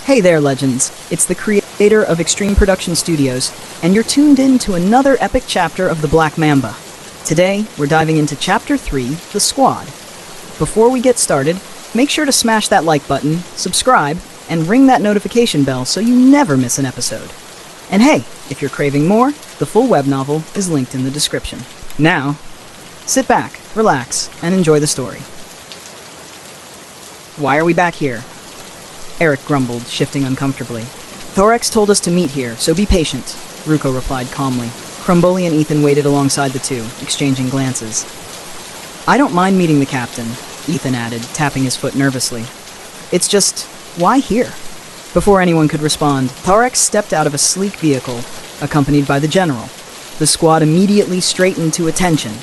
Hey there, legends. It's the creator of ExtremeProductionStudios, and you're tuned in to another epic chapter of the Black Mamba. Today, we're diving into Chapter 3, The Squad. Before we get started, make sure to smash that like button, subscribe, and ring that notification bell so you never miss an episode. And hey, if you're craving more, the full web novel is linked in the description. Now, sit back, relax, and enjoy the story. Why are we back here? Eric grumbled, shifting uncomfortably. Thorax told us to meet here, so be patient, Ruko replied calmly. Crumboli and Ethan waited alongside the two, exchanging glances. I don't mind meeting the captain, Ethan added, tapping his foot nervously. It's just, why here? Before anyone could respond, Thorax stepped out of a sleek vehicle, accompanied by the general. The squad immediately straightened to attention.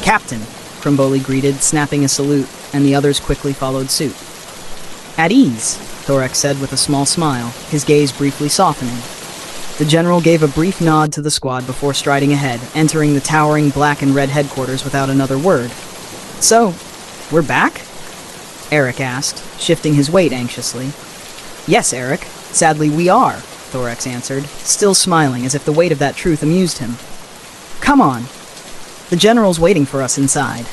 Captain, Crumboli greeted, snapping a salute, and the others quickly followed suit. At ease, Thorax said with a small smile, his gaze briefly softening. The general gave a brief nod to the squad before striding ahead, entering the towering black and red headquarters without another word. So, we're back? Eric asked, shifting his weight anxiously. Yes, Eric. Sadly, we are, Thorax answered, still smiling as if the weight of that truth amused him. Come on. The general's waiting for us inside.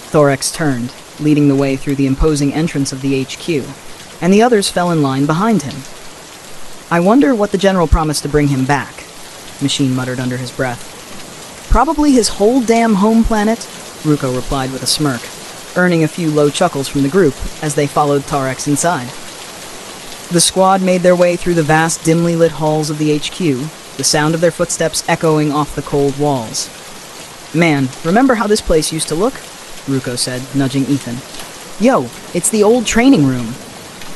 Thorax turned, leading the way through the imposing entrance of the HQ, and the others fell in line behind him. I wonder what the general promised to bring him back, Machine muttered under his breath. Probably his whole damn home planet, Ruko replied with a smirk, earning a few low chuckles from the group as they followed Thorax inside. The squad made their way through the vast, dimly lit halls of the HQ, the sound of their footsteps echoing off the cold walls. Man, remember how this place used to look? Ruko said, nudging Ethan. Yo, it's the old training room,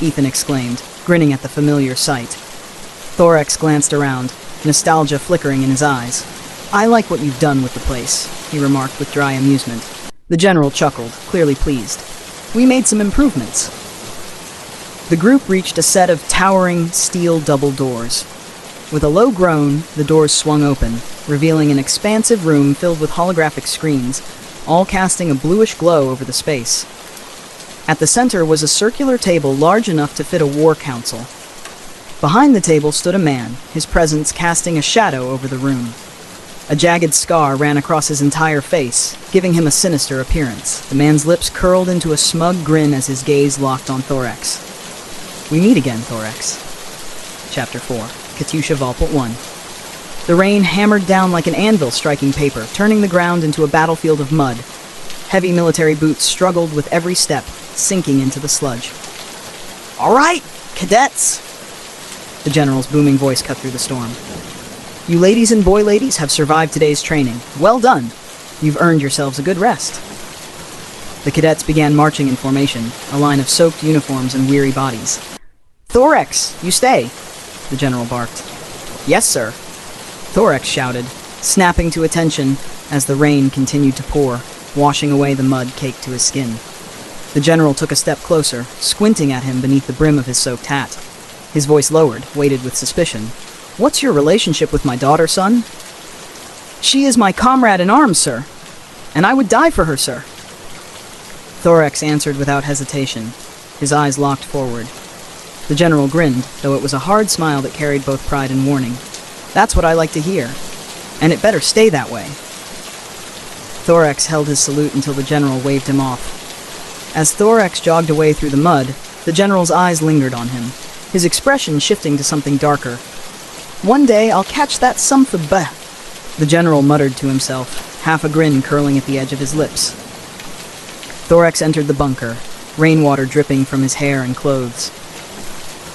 Ethan exclaimed, grinning at the familiar sight. Thorax glanced around, nostalgia flickering in his eyes. I like what you've done with the place, he remarked with dry amusement. The general chuckled, clearly pleased. We made some improvements. The group reached a set of towering steel double doors. With a low groan, the doors swung open, revealing an expansive room filled with holographic screens, all casting a bluish glow over the space. At the center was a circular table large enough to fit a war council. Behind the table stood a man, his presence casting a shadow over the room. A jagged scar ran across his entire face, giving him a sinister appearance. The man's lips curled into a smug grin as his gaze locked on Thorax. We meet again, Thorax. Chapter 4, Katyusha Volput 1. The rain hammered down like an anvil striking paper, turning the ground into a battlefield of mud. Heavy military boots struggled with every step, sinking into the sludge. All right, cadets! The general's booming voice cut through the storm. You ladies and boy ladies have survived today's training. Well done. You've earned yourselves a good rest. The cadets began marching in formation, a line of soaked uniforms and weary bodies. Thorax, you stay, the general barked. Yes, sir. Thorax shouted, snapping to attention as the rain continued to pour, washing away the mud caked to his skin. The general took a step closer, squinting at him beneath the brim of his soaked hat. His voice lowered, weighted with suspicion. What's your relationship with my daughter, son? She is my comrade in arms, sir, and I would die for her, sir. Thorax answered without hesitation, his eyes locked forward. The general grinned, though it was a hard smile that carried both pride and warning. That's what I like to hear, and it better stay that way. Thorax held his salute until the general waved him off. As Thorax jogged away through the mud, the general's eyes lingered on him, his expression shifting to something darker. One day I'll catch that sumph-a-bah, the general muttered to himself, half a grin curling at the edge of his lips. Thorax entered the bunker, rainwater dripping from his hair and clothes.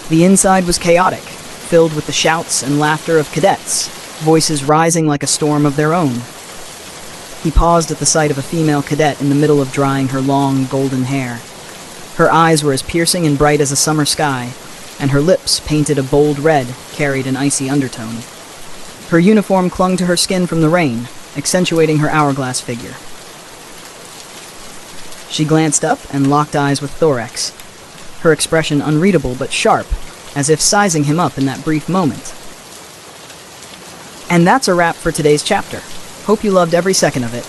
The inside was chaotic, filled with the shouts and laughter of cadets, voices rising like a storm of their own. He paused at the sight of a female cadet in the middle of drying her long, golden hair. Her eyes were as piercing and bright as a summer sky, and her lips, painted a bold red, carried an icy undertone. Her uniform clung to her skin from the rain, accentuating her hourglass figure. She glanced up and locked eyes with Thorax, her expression unreadable but sharp, as if sizing him up in that brief moment. And that's a wrap for today's chapter. Hope you loved every second of it.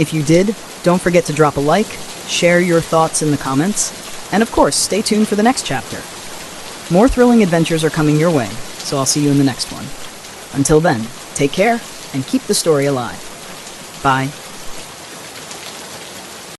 If you did, don't forget to drop a like, share your thoughts in the comments, and of course, stay tuned for the next chapter. More thrilling adventures are coming your way, so I'll see you in the next one. Until then, take care and keep the story alive. Bye.